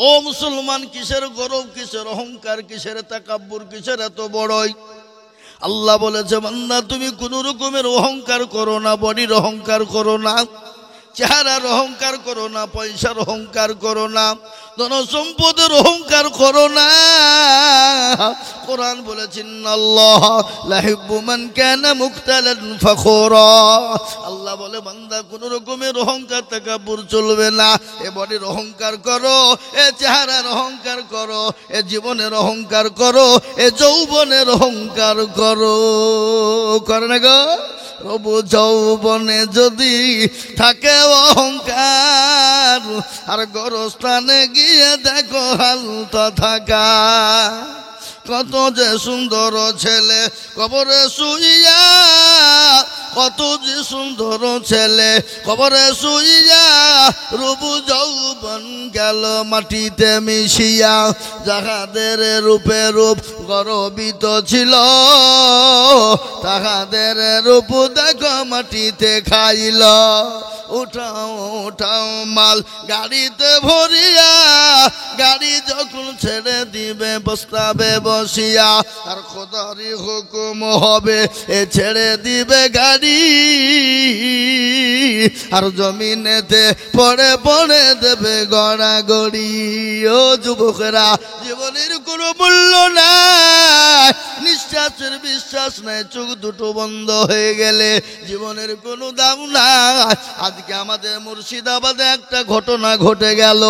ও মুসলমান, কিসের গর্ব, কিসের অহংকার, কিসের তাকাব্বুর, কিসের এত বড়ই? আল্লাহ বলেছে, বান্দা তুমি কোন রকমের অহংকার করো না, বডির অহংকার করো না, চেহারার অহংকার করো না, পয়সার অহংকার করো না, ধন সম্পদের অহংকার করো না। কোরআন বলেছেন, আল্লাহ লা ইউহিব্বু মান কানা মুখতালান ফাখুরা। আল্লাহ বলে, বান্দা কোন রকমের অহংকার তাকাব্বুর চলবে না। এ বডির অহংকার করো, এ চেহারার অহংকার করো, এ জীবনের অহংকার করো, এ যৌবনের অহংকার করো, করে না গো? প্রভু যৌবনে যদি থাকে অহংকার, আর গরস্থানে গিয়ে দেখো হালতা থাকা। কত যে সুন্দর ছেলে কবরে শুইয়া, কত যে সুন্দর ছেলে কবরে শুইয়া, রূপ যৌবন গেল মাটিতে মিশিয়া। যাহাদের রূপে রূপ গর্বিত ছিল, তাহাদের রূপ দেখো মাটিতে খাইল। উঠাও উঠাও মাল গাড়িতে ভরিয়া, গাড়ি যখন ছেড়ে দিবে বস্তাবে বসিয়া, আর খোদারি হুকুম হবে এ ছেড়ে দিবে গাড়ি, আর জমিনেতে পড়ে পড়ে দেবে গড়াগড়ি। ও যুবকেরা, জীবনের কোনো মূল্য নাই, নিঃশ্বাসের বিশ্বাস নাই, চোখ দুটো বন্ধ হয়ে গেলে জীবনের কোনো দাম নাই। আজকে আমাদের মুর্শিদাবাদে একটা ঘটনা ঘটে গেল।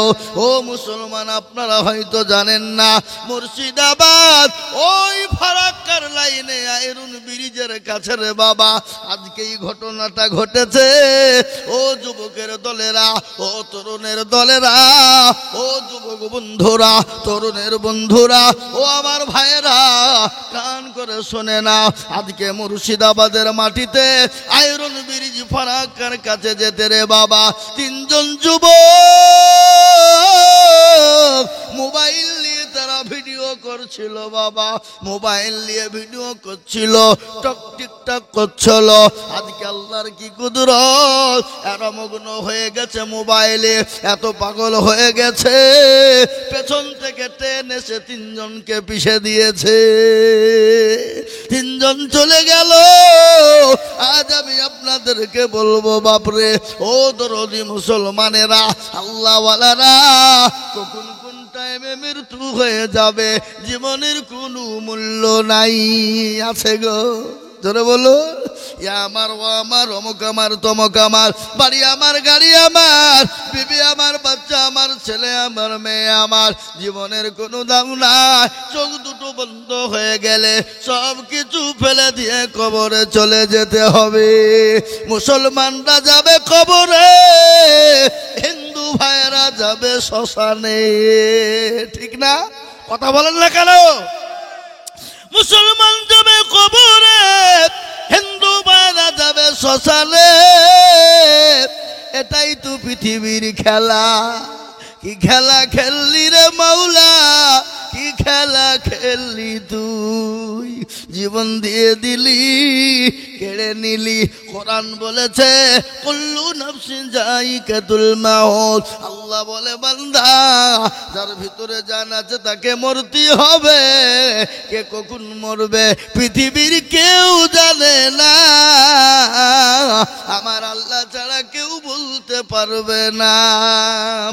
ও মুসলমান, আপনারা হয়তো জানেন না, মুর্শিদাবাদ ওই ফারাক্কার লাইনে আয়রন ব্রিজের কাছে রে বাবা, আজকে এই ঘটনাটা ঘটেছে। ও যুবকের দলেরা, ও তরুণের দলেরা, ও যুবক বন্ধুরা, তরুণের বন্ধুরা, ও আমার ভাইয়েরা, কান করে শোনে না। আজকে মুর্শিদাবাদের মাটিতে আয়রন ব্রিজ ফারাক্কার কাছে যেতে রে বাবা, তিনজন যুবক মোবাইল নিয়ে তারা ভিডিও করছিল বাবা, মোবাইল নিয়ে ভিডিও করছিল, টিকটক করছিল। আজকে আল্লাহর কি কুদরত, এরা মগ্ন হয়ে গেছে মোবাইলে, এত পাগল হয়ে গেছে, পেছন থেকে ট্রেন এসে তিনজনকে পিষে দিয়েছে, তিনজন চলে গেল। আজ আমি আপনাদেরকে বলবো, বাপরে ও দরদি মুসলমানেরা, আল্লাহওয়ালারা, কখন কোন টাইমে মৃত্যু হয়ে যাবে জীবনের কোনো মূল্য নাই। আছে গো, জোরে বলো। আমার, ও আমার, অমুক আমার, তমুক আমার, বাড়ি আমার, গাড়ি আমার, বিবি আমার, বাচ্চা আমার, ছেলে আমার, মেয়ে আমার, জীবনের কোনো দাম নাই। চোখ দুটো বন্ধ হয়ে গেলে সব কিছু ফেলে দিয়ে কবরে চলে যেতে হবে। মুসলমানরা যাবে কবরে, হিন্দু ভাইয়েরা যাবে শ্মশানে, ঠিক না? কথা বলেন না কেন? মুসলমান যাবে কবরে, হিন্দু ভাইরা যাবে শ্মশানে। এটাই তো পৃথিবীর খেলা। কি খেলা খেললি রে মাওলা, কি খেলা খেললি তুই, জীবন দিয়ে দিলি, কেড়ে নিলি। কোরআন বলেছে, কুল্লু নাফসিন যায়িকাতুল মাউত। আল্লাহ বলে, বান্দা, যার ভিতরে জান আছে তাকে মরতে হবে। কে কখন মরবে পৃথিবীর কেউ জানে না, আমার আল্লাহ ছাড়া কেউ বলতে পারবে না।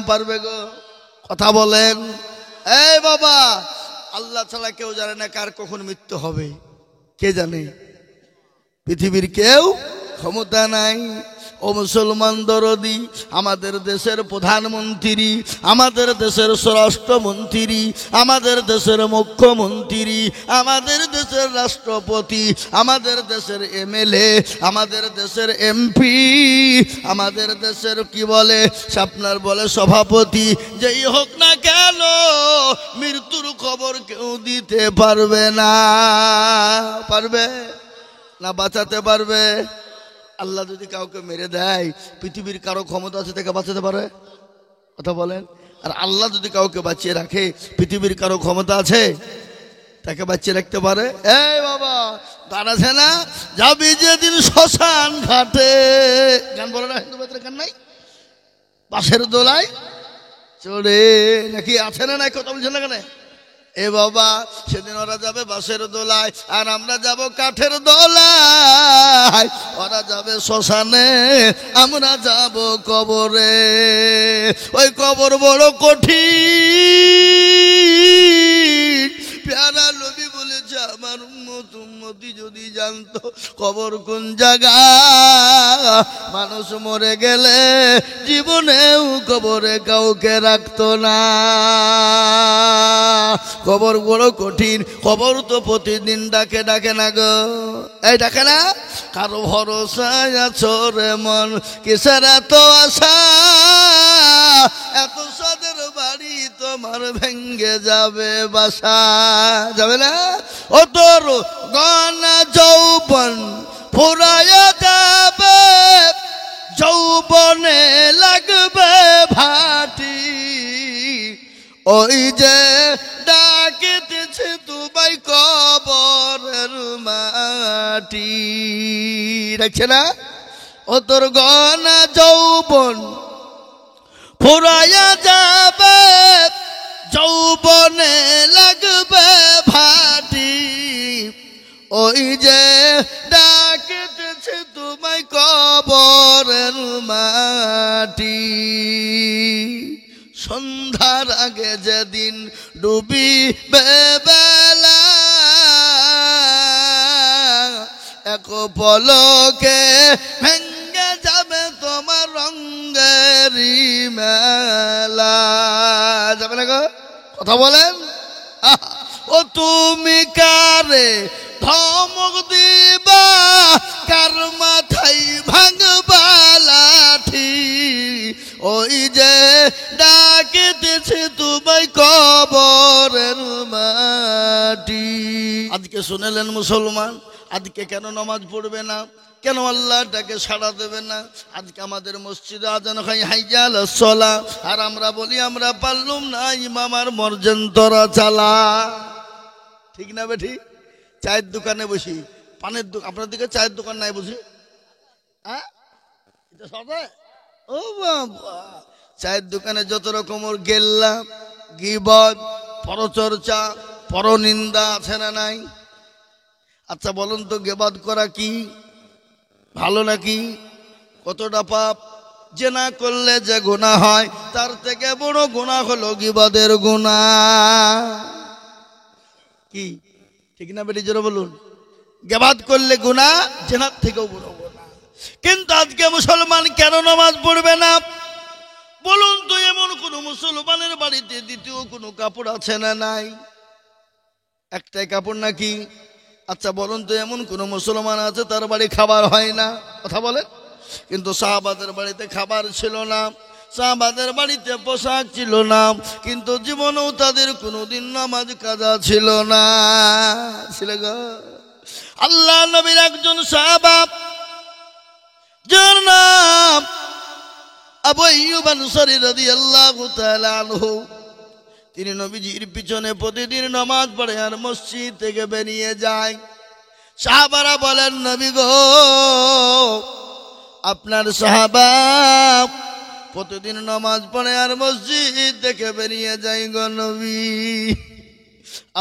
পারবে গো? কথা বলেন। এই বাবা, আল্লাহ ছাড়া কেউ জানে না কার কখন মৃত্যু হবে। কে জানে? পৃথিবীর কেউ ক্ষমতা নাই। ও মুসলমান দরদি, আমাদের দেশের প্রধানমন্ত্রী, আমাদের দেশের স্বরাষ্ট্রমন্ত্রী, আমাদের দেশের মুখ্যমন্ত্রী, আমাদের দেশের রাষ্ট্রপতি, আমাদের দেশের এমএলএ, আমাদের দেশের এমপি, আমাদের দেশের কি বলে আপনার বলে সভাপতি, যেই হোক না কেন, মৃত্যুর খবর কেউ দিতে পারবে না। পারবে না? বাঁচাতে পারবে? আল্লাহ যদি কাউকে মেরে দেয়, পৃথিবীর কারো ক্ষমতা আছে তাকে বাঁচাতে পারে? কথা বলেন। আর আল্লাহ যদি কাউকে বাঁচিয়ে রাখে, পৃথিবীর কারো ক্ষমতা আছে তাকে বাঁচিয়ে রাখতে পারে? এই বাবা, গান আছে না, যাবি যেদিন শ্মশান ঘাটে, গান বলে না হিন্দু বাচ্চারা, গান নাই? পাশের দোলায় চড়ে নাকি আছে না নাই, কথা বলছেন না কেন? এ বাবা, সেদিন ওরা যাবে বাঁশের দোলায়, আর আমরা যাব কাঠের দোলায়। ওরা যাবে শ্মশানে, আমরা যাব কবরে। ওই কবর বড় কঠিন। প্যারা নবী বলেছে, আমার উম্মতি যদি জানতো কবর কোন জায়গা, মানুষ মরে গেলে জীবনেও কবরে কাউকে রাখতো না। কবর বড় কঠিন। কবর তো প্রতিদিন ডাকে, ডাকে না গো? এই ডাকে না? কারো ভরসায় আছো রে মন, কিসের এত আশা? এত সাদের বাড়ি তোমার ভেঙ্গে যাবে বাসা, যাবে না? ও তোর গনা যৌবন ফুরায়া যাবে, যৌবনে লাগবে ভাটি। ওই যে ডাকিতেছে তোমায় কবরের মাটি, দেখছে না? ও তোর গনা যৌবন ফুরায়া যাবে, যৌবনে লাগবে ভাটি। ওই যে ডাকিতেছে তোমায় কবরের মাটি। সন্ধ্যার আগে যেদিন ডুবিবে বেলা, এক পলকে ভেঙ্গে যাবে তোমার রঙ্গেরি মেলা, যাবে না গো? কথা বলেন। ও তুমি কারে ধমক দিবা, কার মাথায় ভাঙবা লাঠি? ওই যে ডাকিতেছে তোমায় কবরের মাটি। আজকে শুনেলেন মুসলমান, আজকে কেন নামাজ পড়বে না? কেন আল্লাহটাকে সাড়া দেবে না? আজকে আমাদের মসজিদে আজান হয় হাইয়া আলাস সালাহ, আর আমরা বলি আমরা পারলুম না, ইমাম আর মর্জেন তোরা চালা। ঠিক না বেঠি? চায়ের দোকানে বসি, পানের দোকান, আপনার দিকে চায়ের দোকান নাই বুঝি? হ্যাঁ, এটা সবে। ও বাবা, চায়ের দোকানে যত রকমের গেল্লা, গীবত, পরচর্চা, পরনিন্দা আছে না নাই? আচ্ছা বলুন তো, গীবত করা কি ভালো নাকি? কতটা পাপ? জেনা করলে যে গুনাহ হয়, তার থেকে বড় গুনাহ হলো গীবতের গুনাহ। কি ঠিক না বেটি? জোরে বলুন। গীবত করলে গুনাহ, জেনার থেকেও বড় গুনাহ। কিন্তু আজকে মুসলমান কেন নামাজ পড়বে না? বলুন তো, এমন কোন মুসলমানের বাড়িতে দ্বিতীয় কোনো কাপড় আছে না নাই? একটাই কাপড় নাকি? আচ্ছা বলুন তো, এমন কোন মুসলমান আছে তার বাড়ি খাবার হয় না? কথা বলেন। কিন্তু সাহাবাদের বাড়িতে খাবার ছিল না, সাহাবাদের বাড়িতে পোশাক ছিল না, কিন্তু জীবনেও তাদের কোনোদিন নামাজ কাজা ছিল না। ছিল গো? আল্লাহ নবীর একজন সাহাবা, যার নাম আবু আইয়ুব আনসারী রাদিয়াল্লাহু তাআলা আনহু, তিনি নবীজির পিছনে প্রতিদিন নামাজ পড়ে আর মসজিদ থেকে বেরিয়ে যায়। সাহাবারা বলেন, নবী গো, আপনার সাহাবা প্রতিদিন নামাজ পড়ে আর মসজিদ থেকে বেরিয়ে যায় গো নবী।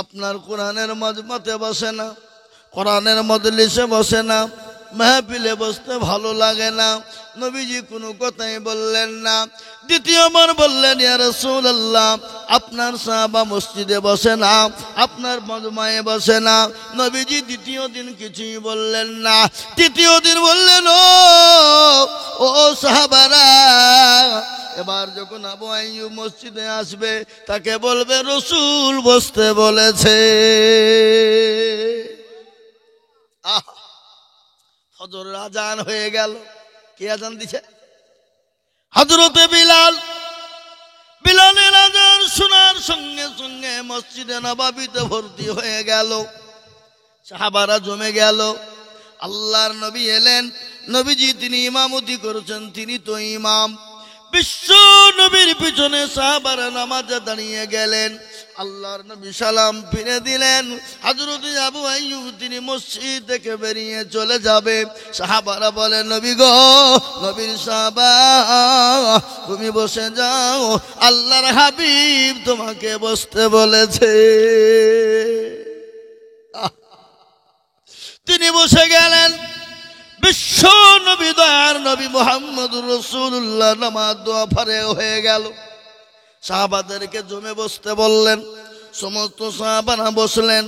আপনার কোরআনের মজমাতে বসে না, কোরআনের মজলিসে বসে না, মাহফিলে বসতে ভালো লাগে না। নবীজি কোনো কথাই বললেন না। দ্বিতীয়বার বললেন, ইয়া রাসূলুল্লাহ, আপনার সাহাবা মসজিদে বসে না, আপনার মজমায়ে বসে না। নবীজি দ্বিতীয় দিন কিছুই বললেন না। তৃতীয় দিন বললেন, ও সাহাবারা, এবার যখন আবু আইয়ুব মসজিদে আসবে, তাকে বলবে রাসূল বসতে বলেছে। ফজরের আজান হয়ে গেল। কে আজান দিছে? হযরতে বিলাল। বিলালের আজান শোনার সঙ্গে সঙ্গে মসজিদে নববীতে ভর্তি হয়ে গেল, সাহাবারা জমে গেল। আল্লাহর নবী এলেন। নবীজি তিনি ইমামতি করেছেন, তিনি তো ইমাম। বিশ্ব নবীর পিছনে সাহাবারা নামাজে দাঁড়িয়ে গেলেন। আল্লাহর নবী সালাম ফিরে দিলেন। হযরত আবু আইয়ুব তিনি মসজিদ থেকে বেরিয়ে চলে যাবে। সাহাবারা বলে, নবী গো, নবীর সাহাবা, তুমি বসে যাও, আল্লাহর হাবিব তোমাকে বসতে বলেছে। তিনি বসে গেলেন। বিশ্ব নবী, দয়ার নবী মুহাম্মদুর রাসূলুল্লাহ নামাজ দোয়া ফারে হয়ে গেল। সাহাবাদেরকে জমে বসতে বললেন। সমস্ত সাহাবারা বসলেন।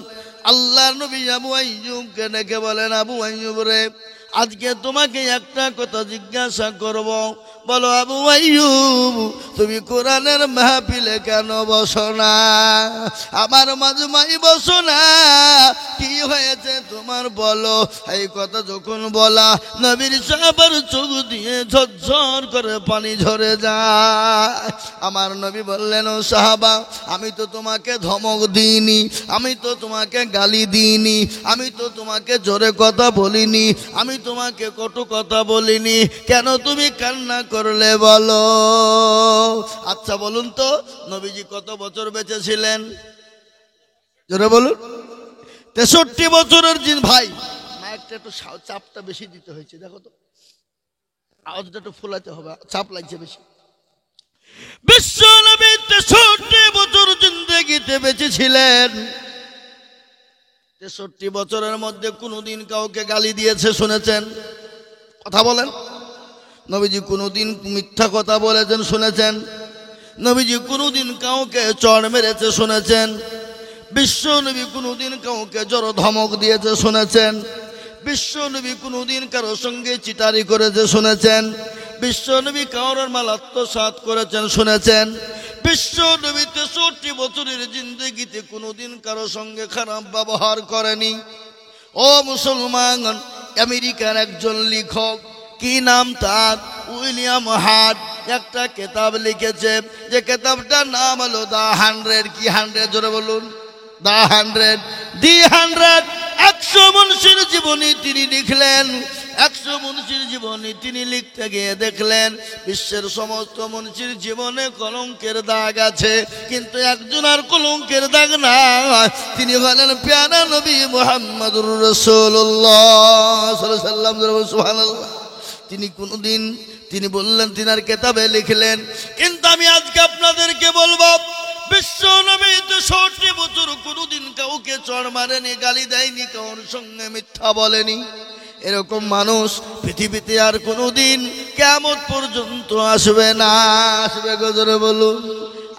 আল্লাহর নবী আবু আইয়ুবকে ডেকে বলেন, আবু আইয়ুব রে, আজকে তোমাকে একটা কথা জিজ্ঞাসা করব। বলো আবু আইয়ুব, তুমি কোরআনের মাহফিলে কেন বসো না? আমার মাজমাই বসো না? কি হয়েছে তোমার বলো? এই কথা যখন বলা, নবীর সাহাবার চোখ দিয়ে ঝরঝর করে পানি ঝরে যায়। আমার নবী বললেন, ও সাহাবা, আমি তো তোমাকে ধমক দিইনি, আমি তো তোমাকে গালি দিইনি, আমি তো তোমাকে জোরে কথা বলিনি, আমি তোমাকে কটু কথা বলিনি, কেন তুমি কান্না করলে বলো? আচ্ছা বলুন তো, নবীজি কত বছর বেঁচে ছিলেন? জোরে বলুন। 63 বছরের দিন। ভাই মাইকটা একটু চাপটা বেশি দিতে হয়েছে, দেখো তো, আওয়াজটা একটু ফুলাতে হবে, চাপ লাগছে বেশি। বিশ্ব নবী 63 বছর জিন্দেগিতে বেঁচে ছিলেন। 63 বছরের মধ্যে কোনোদিন কাউকে গালি দিয়েছে শুনেছেন? কথা বলেন। নবীজি কোনোদিন মিথ্যা কথা বলেছেন শুনেছেন? নবীজি কোনোদিন কাউকে চড় মেরেছে শুনেছেন? বিশ্ব নবী কোনোদিন কাউকে জড় ধমক দিয়েছে শুনেছেন? বিশ্ব নবী কোনোদিন কারো সঙ্গে চিটারি করেছে শুনেছেন? বিশ্ব নবী কারোর মাল আত্মসাৎ করেছেন শুনেছেন? বিশ্ব নবী 63 বছরের জিন্দেগিতে কোনোদিন কারো সঙ্গে খারাপ ব্যবহার করেনি। ও মুসলমান, আমেরিকার একজন লেখক, কি নাম তার, উইলিয়াম হার্ট, একটা কিতাব লিখেছে, যে কিতাবটার নাম হলো দ্য 100। কি 100? জোরে বলুন। দ্য 100, দি 100। 100 মনীষীর জীবনী তিনি লিখলেন। 100 মনীষীর জীবনী তিনি লিখতে গিয়ে দেখলেন বিশ্বের সমস্ত মনীষীর জীবনে কলঙ্কের দাগ আছে, কিন্তু একজন আর কলঙ্কের দাগ নাই। তিনি হলেন প্যারা নবী মুহাম্মদুর রাসূলুল্লাহ সাল্লাল্লাহু আলাইহি ওয়াসাল্লাম। সুবহানাল্লাহ। তিনি কোনদিন, তিনি বললেন, তিনার কিতাবে লিখলেন। কিন্তু আমি আজকে আপনাদেরকে বলবো, বিশ্ব নবী 63 বছর কোনদিন কাউকে চড় মারেনি, গালি দেয়নি, কারোর সঙ্গে মিথ্যা বলেনি। এরকম মানুষ পৃথিবীতে আর কোনোদিন কিয়ামত পর্যন্ত আসবে না। আসবে গো? জোরে বলুন।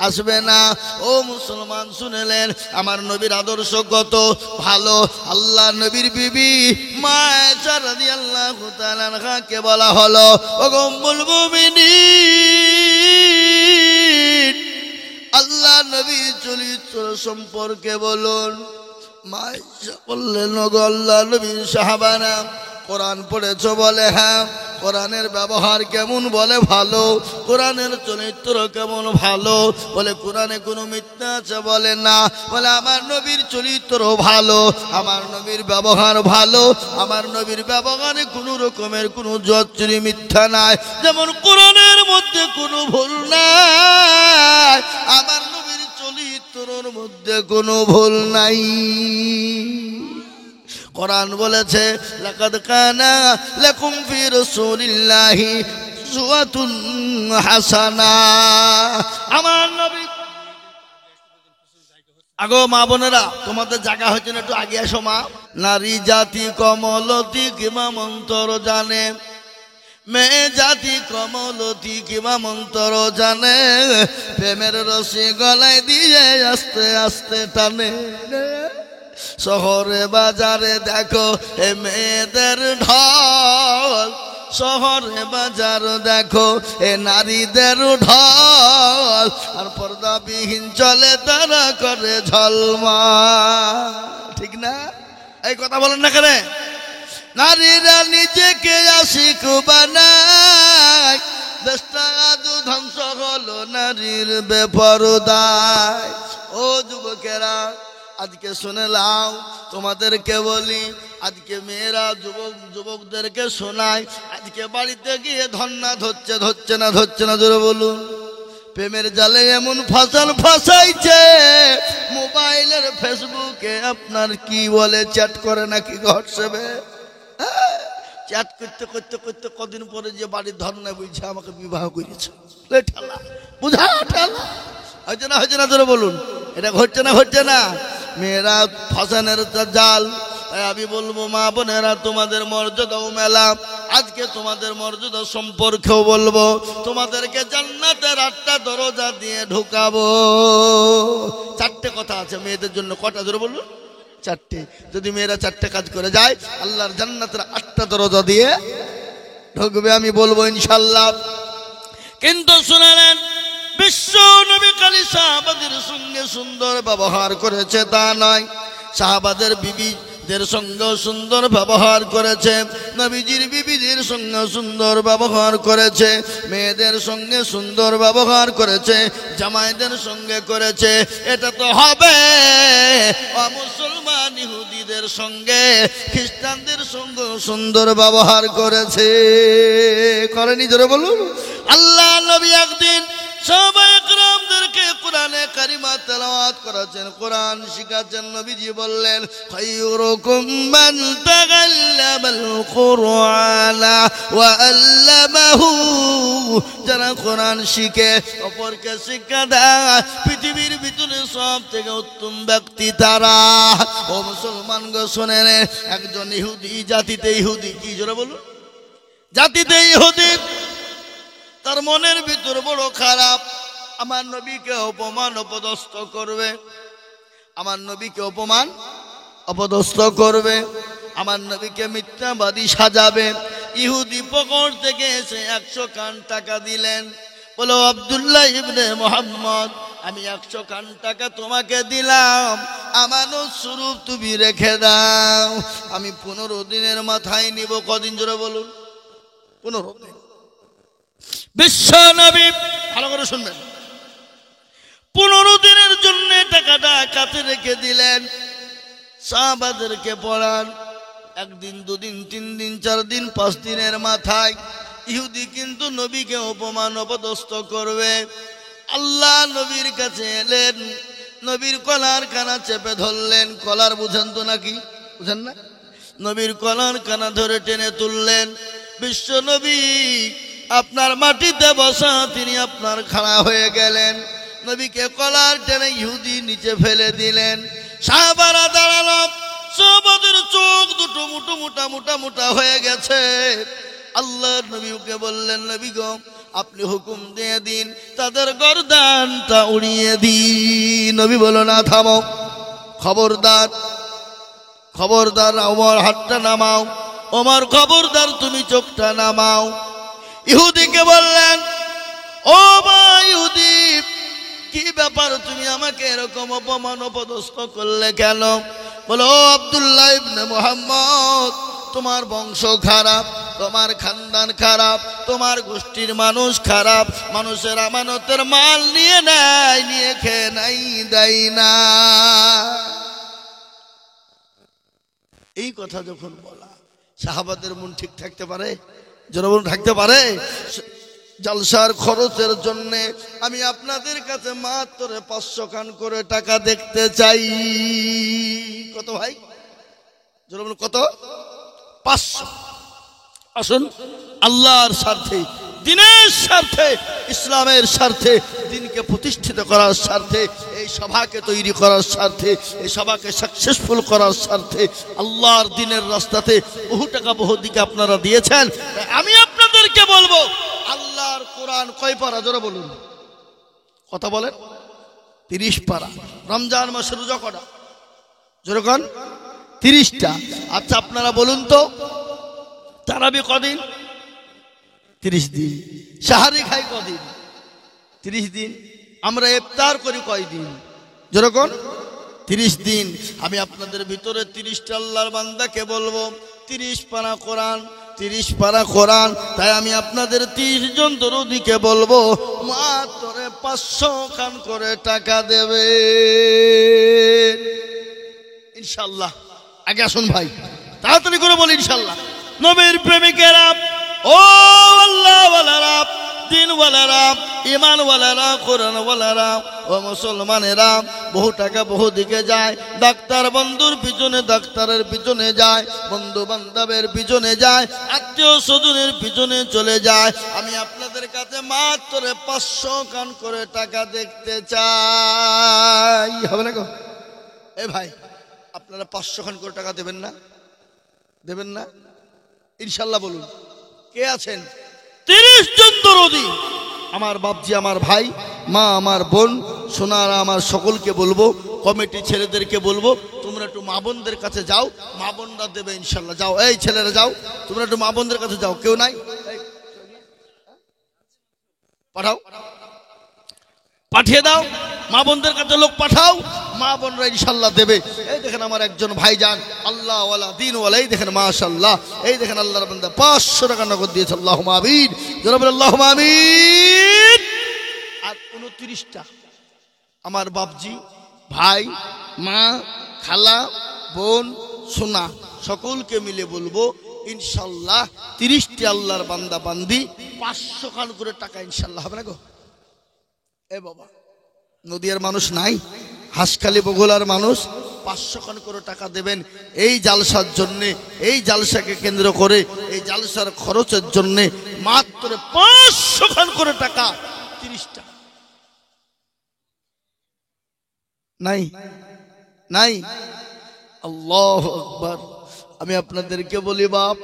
আসবে না। ও মুসলমান, শুনেলেন আমার নবীর আদর্শ কত ভালো। আল্লাহ নবীর বিবি মা আয়েশা রাদিয়াল্লাহু তাআলা আনহাকে বলা হলো, ও উম্মুল মুমিনিন, আল্লাহ নবীর চরিত্র সম্পর্কে বলুন। মা আয়েশা বললেন, ও আল্লাহ নবীর সাহাবারা, কোরআন পড়েছো? বলে হ্যাঁ। কোরআনের ব্যবহার কেমন? বলে ভালো। কোরআনের চরিত্র কেমন? ভালো। বলে কোরআনে কোনো মিথ্যা আছে? বলে না। বলে আমার নবীর চরিত্র ভালো, আমার নবীর ব্যবহার ভালো, আমার নবীর ব্যবহারে কোনো রকমের কোনো জচ্চুরি মিথ্যা নাই, যেমন কোরআনের মধ্যে কোনো ভুল নাই, আমার নবীর চরিত্রের মধ্যে কোনো ভুল নাই। কোরআন বলেছে, লাকাদ কানা লাকুম ফি রাসূলিল্লাহি উসওয়াতুন হাসানা। আমার নবী, আগো মা বোনেরা, তোমাদের জায়গা হচ্ছে না, একটু আগে এসো মা। নারী জাতি কমলতি কিমা মন্তর জানে, মেয়ে জাতি কমলতি কিমা মন্তর জানে, প্রেমের রশি গলায় দিয়ে আস্তে আস্তে টানে। শহরে বাজারে দেখো এ মেয়েদের ঢল, শহরে বাজার দেখো এ নারীদের ঢল, আর পর্দাবিহীন চলে তারা করে ঝলমা। ঠিক না? এই কথা বলেন না কেন? নারীরা নিজেকে আশিক বানায়, দেশটা আজ ধ্বংস হলো নারীর বেপরদায়। ও যুবকেরা, আজকে শুনে লাও, তোমাদেরকে বলি, আজকে মেয়েরা যুবকদেরকে শোনায়, আজকে বাড়িতে গিয়ে ধন্না ধরছে না? জোরে বলুন। প্রেমের জালে এমন ফাঁসাইছে, মোবাইলের ফেসবুকে আপনার কি বলে চ্যাট করে নাকি হোয়াটসঅ্যাপে চ্যাট করতে করতে করতে কদিন পরে যে বাড়ির ধর্ণা বুঝছে আমাকে বিবাহ করেছে ঠেলা বুঝা ঠেলা হচ্ছে না ধরে বলুন এটা ঘটছে না মেয়েরা ফসানের জাল। তাই আমি বলবো মা বোনেরা তোমাদের মর্যাদাও মেলা, আজকে তোমাদের মর্যাদা সম্পর্কেও বলবো, তোমাদেরকে জান্নাতের 8টা দরজা দিয়ে ঢুকাবো। 4টে কথা আছে মেয়েদের জন্য, কটা ধরে বলুন? 4টে। যদি মেয়েরা 4টে কাজ করে যায় আল্লাহর জান্নাতের 8টা দরজা দিয়ে ঢুকবে, আমি বলবো ইনশাআল্লাহ। কিন্তু শুনেলেন বিশ্ব নবী খালি সাহাবাদের সঙ্গে সুন্দর ব্যবহার করেছে তা নয়, সাহাবাদের বিবিদের সঙ্গে সুন্দর ব্যবহার করেছে, নবীজির বিবিদের সঙ্গে সুন্দর ব্যবহার করেছে, মেয়েদের সঙ্গে সুন্দর ব্যবহার করেছে, জামাইদের সঙ্গে করেছে। এটা তো হবে মুসলমান ইহুদিদের সঙ্গে খ্রিস্টানদের সঙ্গে সুন্দর ব্যবহার করেছে, করেনি? জোরে বলুন। আল্লাহ নবী একদিন সাহাবায়ে কেরামদেরকে কোরআনে কারিমা তেলাওয়াত করাছেন, কোরআন শিখাচ্ছেন। নবীজি বললেন খায়রুকুম মান তাআল্লামাল কুরআনা ওয়া আল্লামাহু, যারা কোরআন শিখে অপরকে শিক্ষা দেয় পৃথিবীর ভিতরে সব থেকে উত্তম ব্যক্তি তারা। ও মুসলমান গো শোনেন, একজন ইহুদি জাতিতে, ইহুদি কি জোরে বলুন, জাতিতে ইহুদি, তার মনের ভিতর বড় খারাপ, আমার নবীকে অপমান অপদস্থ করবে, আমার নবীকে অপমান অপদস্থ করবে, আমার নবীকে মিথ্যাবাদী সাজাবে। ইহুদি পকড় থেকে এসে 100 কান টাকা দিলেন, বলো আব্দুল্লাহ ইবনে মুহাম্মদ আমি 100 কান টাকা তোমাকে দিলাম, আমানত স্বরূপ তুমি রেখে দাও, আমি 15 দিনের মাথায় নিব। কদিন জোরে বলুন? 15 দিন। বিশ্ব নবী ভালো করে শুনবেন, 15 দিনের জন্য টাকাটা কাছে রেখে দিলেন। সাহাবাদেরকে পড়ান, 1 দিন 2 দিন 3 দিন 4 দিন 5 দিনের মাথায় ইহুদি কিন্তু নবীকে অপমান অপদস্থ করবে। আল্লাহ নবীর কাছে এলেন, নবীর কলার কানা চেপে ধরলেন। কলার বুঝেন তো নাকি? বুঝেন না? নবীর কলার কানা ধরে টেনে তুললেন। বিশ্ব নবী আপনার মাটিতে বসা, তিনি আপনার খাড়া হয়ে গেলেন, নবীকে কলার টেনে ইহুদি নিচে ফেলে দিলেন। সাহাবারা দাঁড়ালো, সাহাবাদের চোখ দুটো মুটো মোটা মোটা মোটা হয়ে গেছে। আল্লাহ নবীকে বললেন নবী গো আপনি হুকুম দিয়ে দিন তাদের গর্দানটা উড়িয়ে দিন। নবী বলল না, থামো, খবরদার খবরদার, ওমর হাতটা নামাও, ওমর খবরদার তুমি চোখটা নামাও। ইহুদিকে বললেন ও ভাই ইহুদি, কি ব্যাপার তুমি আমাকে এরকম অপমান অপদস্থ করলে কেন? বলো আব্দুল্লাহ ইবনে মুহাম্মদ তোমার বংশ খারাপ, তোমার খানদান খারাপ, তোমার গোষ্ঠীর মানুষ খারাপ, মানুষের আমানতের মাল নিয়ে নেয়, নিয়ে খেয়ে নাই দেয় না। এই কথা যখন বলা, সাহাবাদের মন ঠিক থাকতে পারে? জনগণ থাকতে পারে? জলসার খরচের জন্য আমি আপনাদের কাছে মাত্র 500 কান করে টাকা দেখতে চাই। কত ভাই? জনগণ কত? 500। আসুন, আল্লাহর স্বার্থে, দিনের স্বার্থে, ইসলামের স্বার্থে, দিনকে প্রতিষ্ঠিত করার স্বার্থে, এই সভাকে তৈরি করার স্বার্থে, এই সভাকে সাকসেসফুল করার স্বার্থে, আল্লাহর দিনের রাস্তাতে বহু টাকা বহু দিকে আপনারা দিয়েছেন। আমি আপনাদেরকে বলবো আল্লাহর কোরআন কয় পারা? জোরে বলুন, কথা বলেন। 30 পারা। রমজান মাসে রোজা কটা? জোরে কোন? 30টা। আচ্ছা আপনারা বলুন তো তারাবি কদিন? 30 দিন। সাহারি খাই কদিন? 30 দিন। আমরা ইফতার করি কয়দিন? যেরকম 30 দিন। আমি আপনাদের ভিতরে 30টা আল্লাহর বান্দাকে বলবো 30 পারা কোরআন, 30 পারা কোরআন। তাই আমি আপনাদের 30 জন দরুদীকে বলবো মাত্র 500 খান করে টাকা দেবে ইনশাআল্লাহ। আগে আসুন ভাই, তাড়াতাড়ি করে বলি ইনশাআল্লাহ। নবীর প্রেমিকেরা, ও আল্লাহ ওয়ালারা, দিনওয়ালারা, ইমানওয়ালারা, কোরআনওয়ালারা ও মুসলমানেরা বহু টাকা বহু দিকে যায়। ডাক্তার বন্ধুর পিছনে, ডাক্তারের পিছনে যায়, বন্ধু বান্ধবের পিছনে যায়, আত্মীয় স্বজনের পিছনে চলে যায়। আমি আপনাদের কাছে মাত্র 500 খান করে টাকা দেখতে চাই। হবে না গো? এ ভাই, আপনারা 500 খান করে টাকা দেবেন না? দেবেন না ইনশাল্লাহ? বলুন কে আছেন? 30 জন দরদি আমার বাপজি, আমার ভাই, মা, আমার বোন, সোনারা, আমার সকলকে বলবো, কমিটি ছেলেদেরকে বলবো, তোমরা একটু মা বোনদের কাছে যাও, মা বোনরা দেবে ইনশাল্লাহ। যাও, এই ছেলেরা যাও, তোমরা একটু মা বোনদের কাছে যাও। কেউ নাই? পাঠাও, পাঠিয়ে দাও, মা বোনদের কাছে লোক পাঠাও, মা বোনরা ইনশাল্লাহ দেবে। এই দেখেন আমার একজন ভাইজান আল্লাহ ওয়ালা দিনওয়ালা, এই দেখেন মাশাআল্লাহ, এই দেখেন আল্লাহর বান্দা 500 টাকা নগদ দিয়েছে। আল্লাহুম্মা আমিন, জনাব আল্লাহুম্মা আমিন। আর 29টা আমার বাপজি, ভাই, মা, খালা, বোন, সোনা সকলকে মিলে বলবো ইনশাল্লাহ 30টি আল্লাহর বান্দা বান্দি 500 খান করে টাকা ইনশাল্লাহ। হবে না গো? এ বাবা, নদিয়ার মানুষ নাই, হাসখালি বগুলার মানুষ 500 খান করে টাকা দেবেন এই জালসার জন্য। এই জালসাকে কেন্দ্র করে এই জালসার খরচের জন্য মাত্র 500 খান করে টাকা। 30টা নাই? নাই? আল্লাহু আকবার। আমি আপনাদেরকে বলি বাপ,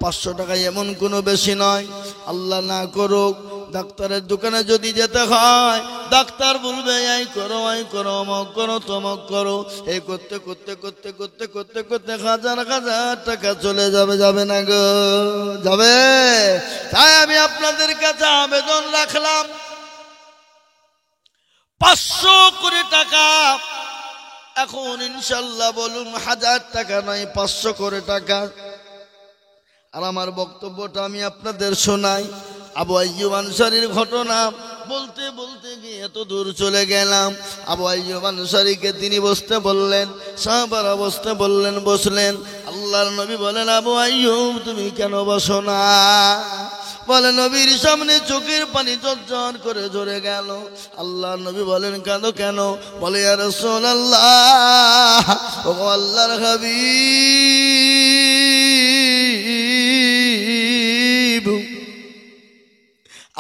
500 টাকা এমন কোনো বেশি নয়। আল্লাহ না করুক ডাক্তারের দোকানে যদি যেতে হয়, ডাক্তার বলবে এই করো, এই করো, অমক করো, তমক করো, এই করতে করতে করতে করতে করতে করতে হাজার হাজার টাকা চলে যাবে। যাবে না গো? যাবে। তাই আমি আপনাদের কাছে আবেদন রাখলাম, 500 করে টাকা এখন ইনশাল্লাহ বলুন 1000 টাকা নয়, 500 করে টাকা। আর আমার বক্তব্যটা আমি আপনাদের শোনাই। আবু আইয়ুব আনসারীর ঘটনা বলতে বলতে গিয়ে এত দূর চলে গেলাম। আবু আইয়ুব আনসারীকে তিনি বসতে বললেন, সাহাবারা বসতে বললেন, বসলেন। আল্লাহর নবী বলেন, আবু আইয়ুব তুমি কেন বসো না? বলে নবীর সামনে চোখের পানি ঝরঝর করে ঝরে গেল। আল্লাহর নবী বলেন, কাঁদো কেন? বলে ইয়া রাসূলুল্লাহ, ও আল্লাহর হাবিব,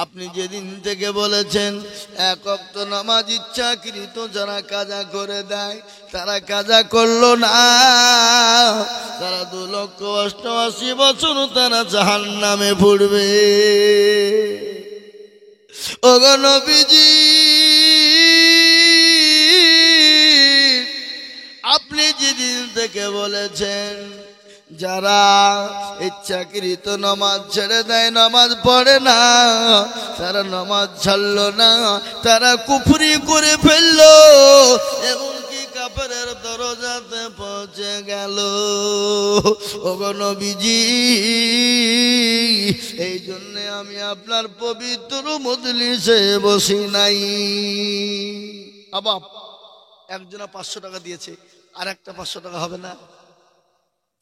আপনি যেদিন থেকে বলেছেন 1 ওয়াক্ত নামাজ ইচ্ছাকৃত যারা কাজা করে দেয় তারা কাজা করলো না, তারা 2,88,000 বছর তারা জাহান্নামে পড়বে। ওগো নবীজি, আপনি যেদিন থেকে বলেছেন যারা ইচ্ছাকৃত নামাজ ছেড়ে দেয়, নামাজ পড়ে না, তারা নামাজ ছাড়লো না, তারা কুফরি করে ফেললো, এমনকি কাফেরের দরজাতে পৌঁছে গেল। ওগো নবীজি, এই জন্য আমি আপনার পবিত্র মজলিসে বসি নাই। আবাব একজনা 500 টাকা দিয়েছে, আর একটা 500 টাকা হবে না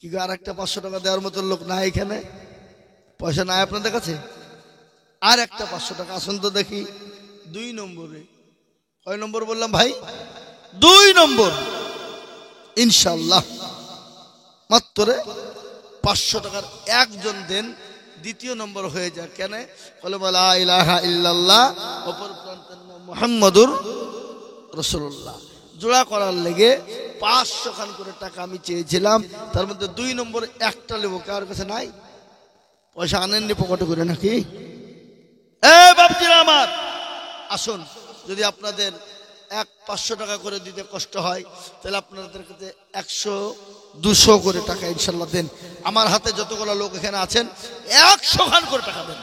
কি? আর একটা 500 টাকা দেওয়ার মতো লোক নাই এখানে? পয়সা নাই আপনাদের কাছে? আর একটা 500 টাকা আসুন তো দেখি। 2 নম্বরে। কয় নম্বর বললাম ভাই? 2 নম্বর ইনশাআল্লাহ। মাত্র 500 টাকার একজন দেন, 2য় নম্বর হয়ে যায়। কেন? বলে লা ইলাহা ইল্লাল্লাহ, অপর প্রান্তের নাম মুহাম্মাদুর রাসূলুল্লাহ। জোড়া করার লেগে 500 খান করে টাকা আমি চেয়েছিলাম, তার মধ্যে 2 নম্বরে একটা নেব। কার কাছে নাই? পয়সা আনেননি পকেটে করে নাকি? এ বাপজিরা আমার, আসুন, যদি আপনাদের 500 টাকা করে দিতে কষ্ট হয় তাহলে আপনাদের কাছে 100-200 করে টাকা ইনশাল্লাহ দেন। আমার হাতে যতগুলো লোক এখানে আছেন 100 খান করে টাকা দেন।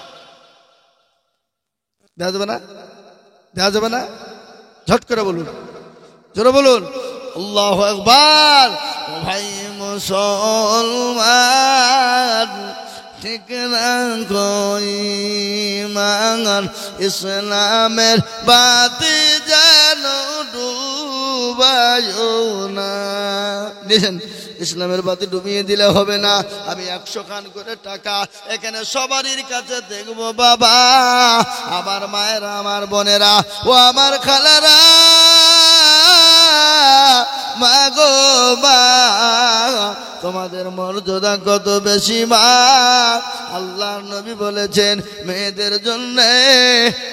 দেওয়া যাবে না? দেওয়া যাবে না? ঝট করে বলুন, জোরে বলুন আল্লাহু আকবার। ভাই মুসলমান, ঠিক রাখো ঈমান, ইসলামের বাতি যেন ডুবায়ো না। দেখেন ইসলামের বাতি ডুবিয়ে দিলে হবে না। আমি 100 খান করে টাকা এখানে সবারই কাছে দেখবো বাবা, আমার মায়েরা, আমার বোনেরা ও আমার খালারা, মা গো মা, তোমাদের মর্যাদা কত বেশি মা। আল্লাহর নবী বলেছেন মেয়েদের জন্য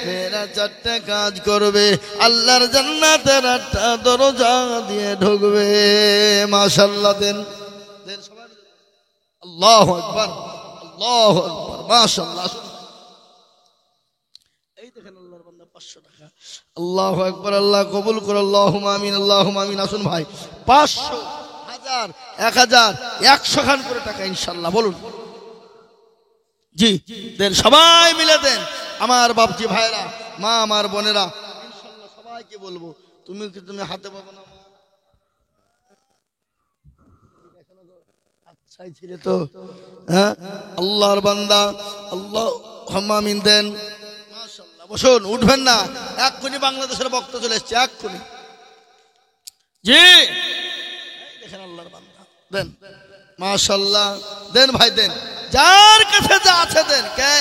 মেয়েরা 4টা কাজ করবে, আল্লাহর জান্নাতের 8টা দরজা দিয়ে ঢুকবে। মাশাআল্লাহ দেন দেন সবাই, আল্লাহু আকবার, আল্লাহু আকবার, মাশাআল্লাহ। এই দেখেন আল্লাহর বান্দা 500 টাকা, আল্লাহু আকবার, আল্লাহ কবুল করে, আল্লাহুম্মা আমিন, আল্লাহুম্মা আমিন। আসুন ভাই, 500, 1000, 1000, 100 খান করে টাকা ইনশাআল্লাহ বলুন। জি দেন, সবাই মিলে দেন। আমার বাপজি ভাইরা, মা আমার বোনেরা, ইনশাআল্লাহ সবাইকে বলবো, তুমি হাতে পাবো না আচ্ছাই ছিলে তো, হ্যাঁ আল্লাহর বান্দা, আল্লাহুম্মা আমিন দেন। মাশাআল্লাহ, বসুন, উঠবেন না, এক্ষুনি বাংলাদেশের বক্তা চলে এসছে, এক্ষুনি। জি দেখেন আল্লাহর বান্দা দেন, মাশাআল্লাহ দেন ভাই দেন, যার কাছে যা আছে দেন। কে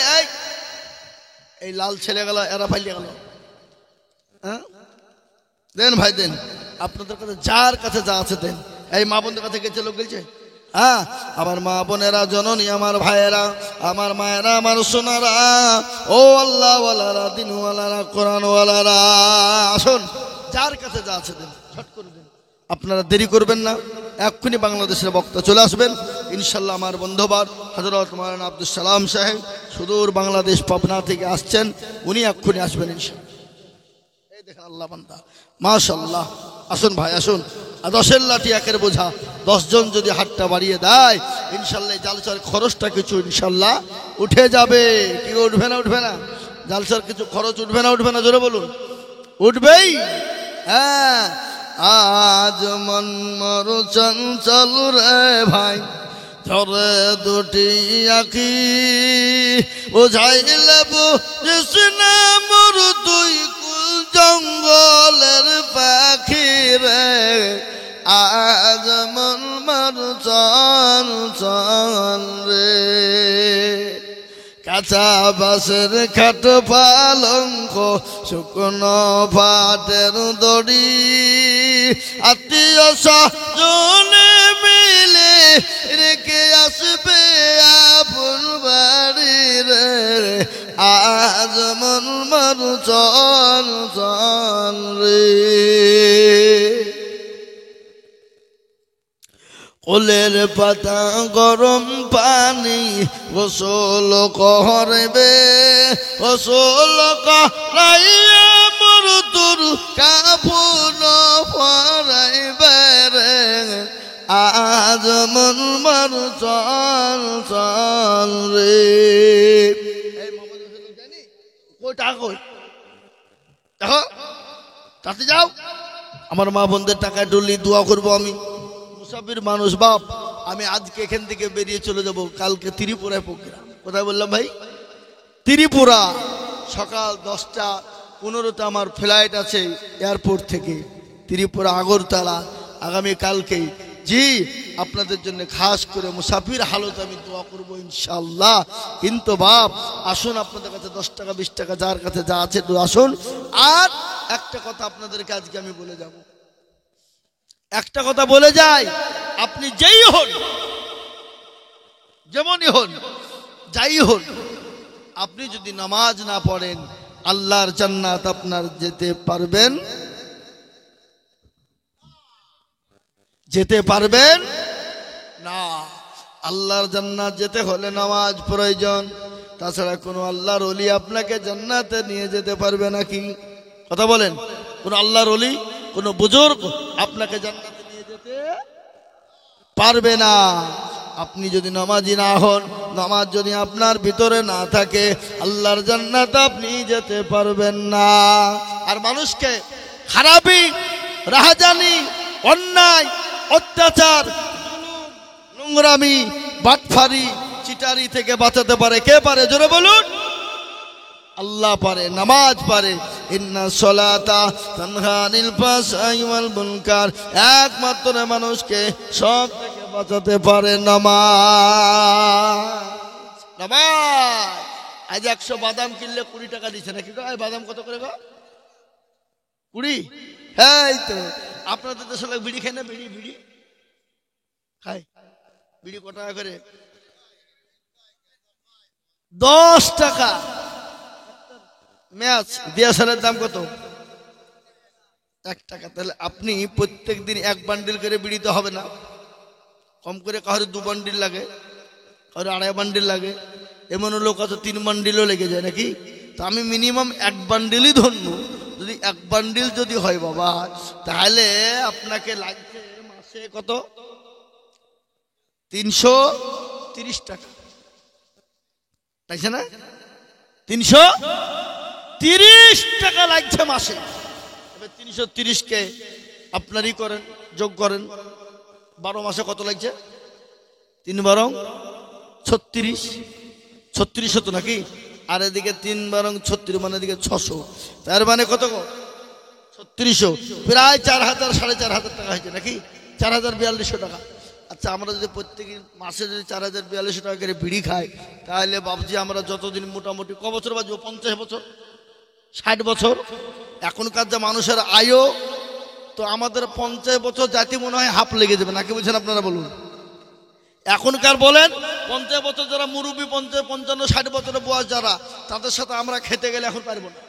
এই লাল ছেলে গেল, এরা পাইলে গেল, হ্যাঁ দেন ভাই দেন, আপনাদের কাছে যার কাছে যা আছে দেন। এই মা বোনদের কাছে গেছে লোক গেছে, হ্যাঁ আমার মা বোনেরা, জননী আমার ভাইয়েরা, আমার মায়েরা, আমার সোনারা, ও আল্লাহ ওয়ালারা, দিনওয়ালারা, কোরআনওয়ালারা, আসুন যার কাছে যা আছে দেন, ঝট করে দেন। আপনারা দেরি করবেন না, এক্ষুনি বাংলাদেশের বক্তা চলে আসবেন ইনশাল্লাহ। আমার বন্ধুবার হযরত মাওলানা আব্দুল সালাম সাহেব সুদূর বাংলাদেশ পাবনা থেকে আসছেন, উনি এক্ষুনি আসবেন ইনশাল্লাহ। এই দেখেন আল্লাহ বান্দা, মাশাআল্লাহ। আসুন ভাই আসুন, 10-এর লাঠি 1-এর বোঝা, 10 জন যদি হাতটা বাড়িয়ে দেয় ইনশাল্লাহ জালসার খরচটা কিছু ইনশাল্লাহ উঠে যাবে। কি উঠবে না? উঠবে না? জালসার কিছু খরচ উঠবে না? উঠবে না? জোরে বলুন, উঠবেই। হ্যাঁ, আজ মন মর চঞ্চল রে ভাই, ধরে দুটি আঁখি বুঝাইলে বুঝিসনা মোর তুই কুল জঙ্গলের পাখি রে। আজ মন মর চঞ্চল রে, কাঁচা বাঁশের খাট পালঙ্ক, শুকনো পাটের দড়ি, আত্মীয় স্বজনে মিলে রেখে আসবে আপন বাড়ি রে। আজ মন মর চল চল রে, কোলের পাতা গরম পানি গোসল করবে, গোসল করাইয়া মোর তোর কাফন পরাইবে রে। আজ মন মর চল চল রে। কই টাকা কই? দেখো তাতে যাও, আমার মা বোনদের টাকা ডলি দোয়া করবো আমি। মুসাফির মানুষ বাপ, আমি আজকে এখান থেকে বেরিয়ে চলে যাব, কালকে ত্রিপুরায় প্রোগ্রাম। কোথায় বললাম ভাই? ত্রিপুরা। সকাল 10:15 আমার ফ্লাইট আছে এয়ারপোর্ট থেকে ত্রিপুরা আগরতলা, আগামী কালকে। জি আপনাদের জন্য খাস করে মুসাফির হালত আমি দোয়া করবো ইনশাআল্লাহ। কিন্তু বাপ আসুন, আপনাদের কাছে 10 টাকা 20 টাকা যার কাছে যা আছে আসুন। আর একটা কথা আপনাদেরকে আজকে আমি বলে যাব, একটা কথা বলে যাই, আপনি যেই হন, যেমনই হন, যাই হন, আপনি যদি নামাজ না পড়েন আল্লাহর জান্নাত আপনার যেতে পারবেন, যেতে পারবেন না। আল্লাহর জান্নাত যেতে হলে নামাজ প্রয়োজন, তাছাড়া কোনো আল্লাহর ওলি আপনাকে জান্নাতে নিয়ে যেতে পারবে নাকি? কথা বলেন, কোন আল্লাহর ওলি, কোন বুজুর্গ আপনাকে জান্নাতে নিয়ে যেতে পারবে না। আপনি যদি নামাজি না হন, নামাজ যদি আপনার ভিতরে না থাকে, আল্লাহর জান্নাত আপনি যেতে পারবেন না। আর মানুষকে খারাপি, রাহাজানি, অন্যায়, অত্যাচার, নোংরামি, বাটফারি, চিটারি থেকে বাঁচাতে পারে কে পারে? জোরে বলুন। আল্লাহ পারে, নামাজ পারে। ইন্না সলাতা তানহা আনিল ফাহশাই ওয়াল মুনকার, একমাত্র মানুষকে সব থেকে বাঁচাতে পারে নামাজ। নামাজ। আজ 100 বাদাম কিনলে 20 টাকা দিচ্ছে নাকি? বাদাম কত করে গো? 20। এই তো আপনাদের দেশে লোক বিড়ি খায় না? বিড়ি খায়। বিড়ি কত টাকা করে? 10 টাকা। ম্যাচ ডিএসএলের দাম কত? 1 টাকা। তাহলে আপনি প্রত্যেক দিন 1 বান্ডিল করে বিড়িতে হবে না? কম করে কারোর 2 বান্ডিল লাগে, কারোর 2.5 বান্ডিল লাগে, এমন লোক আছে 3 বান্ডিলও লেগে যায় নাকি? তো আমি মিনিমাম 1 বান্ডিলই ধরব। যদি 1 বান্ডিল যদি হয় বাবা, তাহলে আপনাকে লাগছে মাসে কত? 330 টাকা, তাইছে না? 330 টাকা লাগছে মাসে। 330 কে আপনারই করেন, যোগ করেন। 12 মাসে কত লাগছে? 3 12 36, 36 হতো নাকি? আর এদিকে 3 12 36, মানে এদিকে 600। তার মানে কত? 3600, প্রায় 4000 4500 টাকা হয়েছে নাকি? 4042 টাকা। আচ্ছা, আমরা যদি প্রত্যেক মাসে যদি 4042 টাকা করে বিড়ি খাই, তাহলে বাবজি আমরা যতদিন মোটামুটি ক বছর বাঁচবো? 50 বছর, 60 বছর। এখনকার যা মানুষের আয়ু, তো আমাদের 50 বছর জাতি মনে হয় হাফ লেগে যাবে নাকি? বলছেন আপনারা বলুন। এখনকার বলেন 50 বছর যারা মুরব্বী, 50 55 60 বছরের বয়স যারা, তাদের সাথে আমরা খেতে গেলে এখন পারবো না।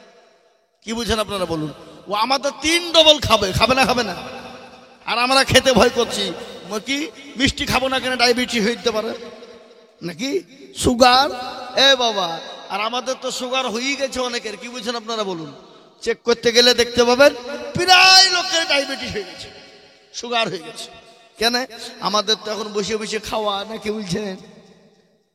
কি বুঝছেন আপনারা বলুন? ও আমাদের 3 ডবল খাবে, খাবে না? আর আমরা খেতে ভয় করছি। কি মিষ্টি খাবো না কেন? ডায়াবেটিস হয়ে যেতে পারে নাকি? সুগার। এ বাবা, আর আমাদের তো সুগার হয়ে গেছে অনেকের। কি বুঝছেন আপনারা বলুন? চেক করতে গেলে দেখতে পাবেন প্রায় লোকের ডায়াবেটিস হয়ে গেছে, সুগার হয়ে গেছে। কেন? আমাদের তো এখন বসে বসে খাওয়া না। কি বলছেন?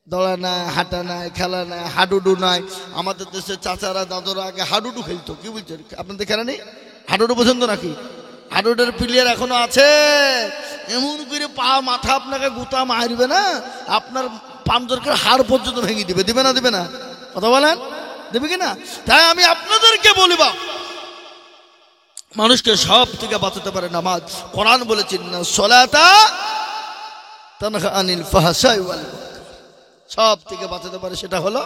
দৌড়া নাই, হাঁটা নাই, খেলা নাই, হাডুডু নাই। আমাদের দেশে চাচারা দাদুরা আগে হাডুডু খেলতো। কি বলছেন? আপনাদের খেলা নেই? হাডুডু পছন্দ নাকি? হাডুডুর প্লেয়ার এখনো আছে। এমন করে পা মাথা আপনাকে গুতা মারবে না, আপনার পাঞ্জরকে হাড় পর্যন্ত ভেঙে দিবে। দিবে না? কথা বলেন, দেবে কিনা? তাই আমি আপনাদেরকে বলিবা, মানুষকে সব থেকে বাঁচাতে পারে নামাজ। কোরআন বলেছেন না সলাতা তানহা আনিল ফাহশাই ওয়াল মুনকার। সব থেকে বাঁচাতে পারে সেটা হলো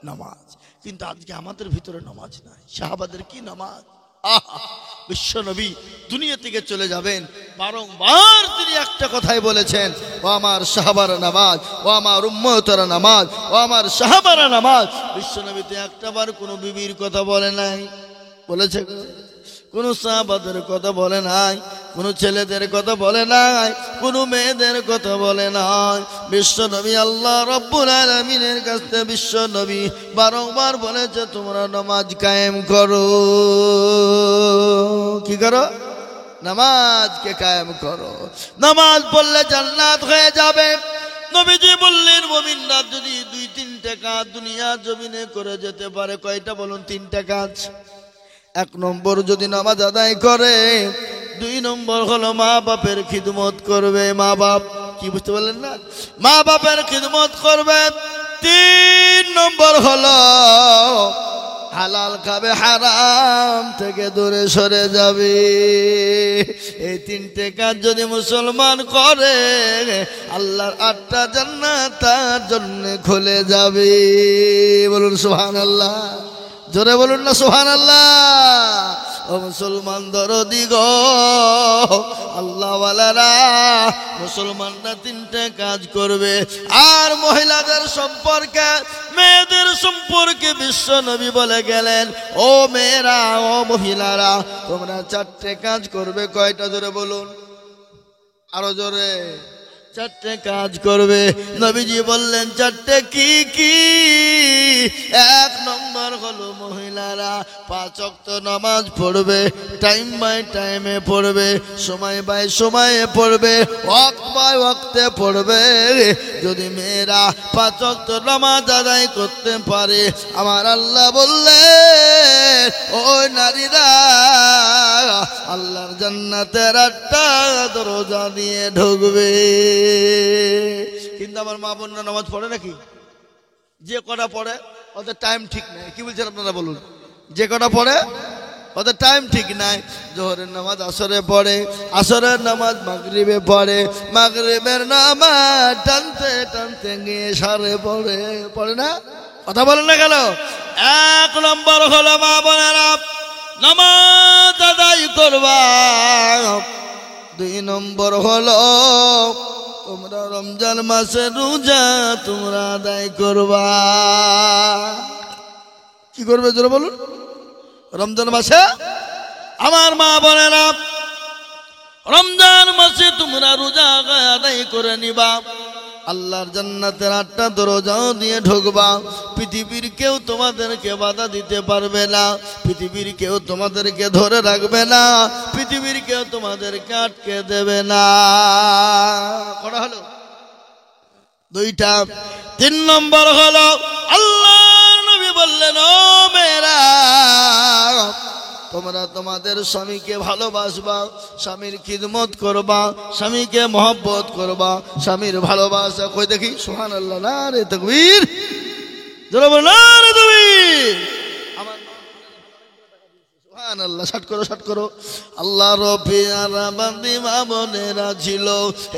নামাজ। কিন্তু আজকে আমাদের ভিতরে নামাজ নাই। সাহাবাদের কি নামাজ! বিশ্ব নবী দুনিয়া থেকে চলে যাবেন, বারংবার তিনি একটা কথাই বলেছেন, ও আমার সাহাবারা নামাজ, ও আমার উম্মতেরা নামাজ, ও আমার সাহাবারা নামাজ। বিশ্ব নবী তো একটাবার কোনো বিবির কথা বলে নাই। বলেছে? কোনো সাহাবাদের কথা বলে নাই, কোনো ছেলেদের কথা বলে নাই, কোনো মেয়েদের কথা বলে নাই। বিশ্ব নবী আল্লাহ রাব্বুল আলামিনের কাছে বিশ্ব নবী বারংবার বলেছে, তোমরা নামাজ কায়েম করো। কি করো? নামাজকে কায়েম করো। নামাজ পড়লে জান্নাত হয়ে যাবে। নবীজি বললেন, মুমিনরা যদি 2-3টা কাজ দুনিয়া জমিনে করে যেতে পারে, কয়টা বলুন? 3টা কাজ। 1 নম্বর যদি নামাজ আদায় করে, 2 নম্বর হলো মা বাপের খিদমত করবে। মা বাপ, কি বুঝতে পারলেন না? মা বাপের খিদমত করবে। 3 নম্বর হলো হালাল খাবে, হারাম থেকে দূরে সরে যাবে। এই 3টে কাজ যদি মুসলমান করে, আল্লাহর 8টা জান্নাত তার জন্য খুলে যাবে। বলুন সুবহানাল্লাহ। জোরে বলুন না সুবহানাল্লাহ। ও মুসলমান দরদি গো, আল্লাহওয়ালারা, মুসলমানরা 3টে কাজ করবে। আর মহিলাদের সম্পর্কে, মেয়েদের সম্পর্কে বিশ্ব নবী বলে গেলেন, ও মেয়েরা, ও মহিলারা, তোমরা 4টে কাজ করবে। কয়টা? জোরে বলুন, আরো জোরে। 4টে কাজ করবে। নবীজি বললেন 4টে কি কি? 1 নম্বর হলো মহিলারা 5 ওয়াক্ত নামাজ পড়বে, টাইম বাই টাইমে পড়বে, সময় বাই সময়ে পড়বে, ওয়াক্ত বাই ওয়াক্তে পড়বে। যদি মেয়েরা 5 ওয়াক্ত নামাজ আদায় করতে পারে, আমার আল্লাহ বললেন ওই নারীরা আল্লাহর জান্নাতের 8টা দরজা দিয়ে ঢুকবে। কিন্তু আমার মা বোনরা নামাজ পড়ে নাকি? যে কটা পড়ে ওদের টাইম ঠিক নেই। কি বলছেন আপনারা বলুন? যে কটা পড়ে ওদের টাইম ঠিক নাই। জোহরের নামাজ আসরে পড়ে, আসরের নামাজ মাগরিবে পড়ে, মাগরিবের নামাজ টানতে টানতে গিয়ে সারে পড়ে, পড়ে না? কথা বলেন না কেন? এক নম্বর হলো মা বোনেরা নামাজ আদায় করবা। দুই নম্বর হলো তোমরা রমজান মাসে রোজা তোমরা আদায় করবা। কি করবে জোরে বলুন? রমজান মাসে আমার মা বোনেরা রমজান মাসে তোমরা রোজা আদায় করে নিবা। আল্লাহর জান্নাতের 8টা দরজাও দিয়ে ঢুকবা। পৃথিবীর কেউ তোমাদেরকে বাধা দিতে পারবে না, পৃথিবীর কেউ তোমাদেরকে ধরে রাখবে না, পৃথিবীর কেউ তোমাদেরকে আটকে দেবে না। কটা হলো? 2টা। 3 নম্বর হলো আল্লাহর নবী বললেন, ও মেয়েরা তোমরা তোমাদের স্বামীকে ভালোবাসবা, স্বামীর খিদমত করবা, স্বামীকে মহব্বত করবা। স্বামীর ভালোবাসা কই দেখি? সুবহানাল্লাহ, নারে তাকবীর, জোরে বলো নারে তাকবীর। সুবহানাল্লাহ, ষাট করো, ষাট করো। আল্লাহ রফিয়ারা বান্দি মা বোনেরা ছিল,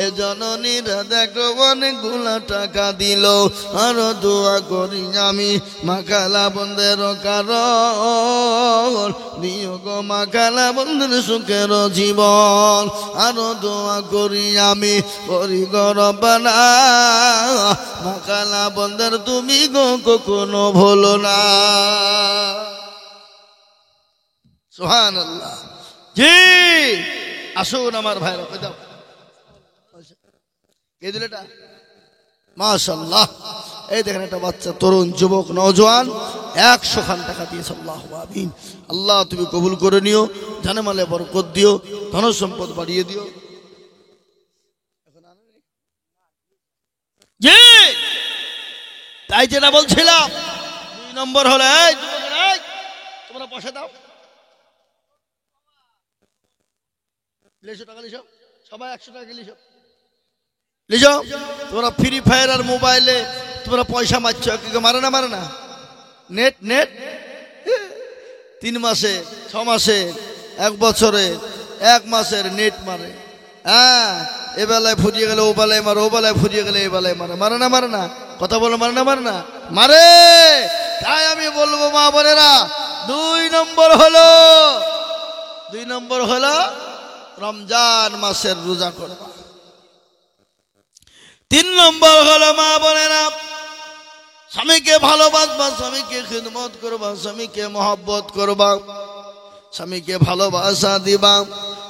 এ জননীরা দেখো অনেকগুলা টাকা দিল। আরো দোয়া করি আমি মাকালা বন্ধের কারণ দিও গো মাকালা বন্ধের সুখের জীবন। আরো দোয়া করি আমি করি গো রব্বানা মাকালা বন্ধের তুমি গো কখনো ভুলো না। সুবহানাল্লাহ। জি আসুন আমার ভাইরা, কই দাও কে দিল এটা? মাশাআল্লাহ। এই দেখেন একটা বাচ্চা তরুণ যুবক নওজোয়ান 100 খান টাকা দিয়েছে। আল্লাহু আমিন। আল্লাহ তুমি কবুল করে নিও, জানে মালে বরকত দিও, ধন সম্পদ বাড়িয়ে দিও। জি তাই যেটা বলছিলাম 2 নম্বর হলো এই যুবকেরা তোমরা পয়সা দাও, লিখো টাকা, লিখো সবাই 100 টাকা লিখো, লিখো। তোমরা ফ্রি ফায়ার আর মোবাইলে তোমরা পয়সা মারছো, কি মারে না? মারে না? নেট নেট 3 মাসে 6 মাসে 1 বছরে 1 মাসের নেট মারে। হ্যাঁ, এ বেলায় ফুরিয়ে গেলে ও বেলায় মারে, ও বেলায় ফুরিয়ে গেলে এ বেলায় মারে। মারে না? মারে না? কথা বলো, মারে না? মারে না? মারে। তাই আমি বলবো মা বোনেরা 2 নম্বর হলো রমজান মাসের রোজা করবা। 3 নম্বর হলো মা বোনেরা স্বামীকে ভালোবাসবা, স্বামীকে খিদমত করবা, স্বামীকে মহব্বত করবা, স্বামীকে ভালোবাসা দিবা।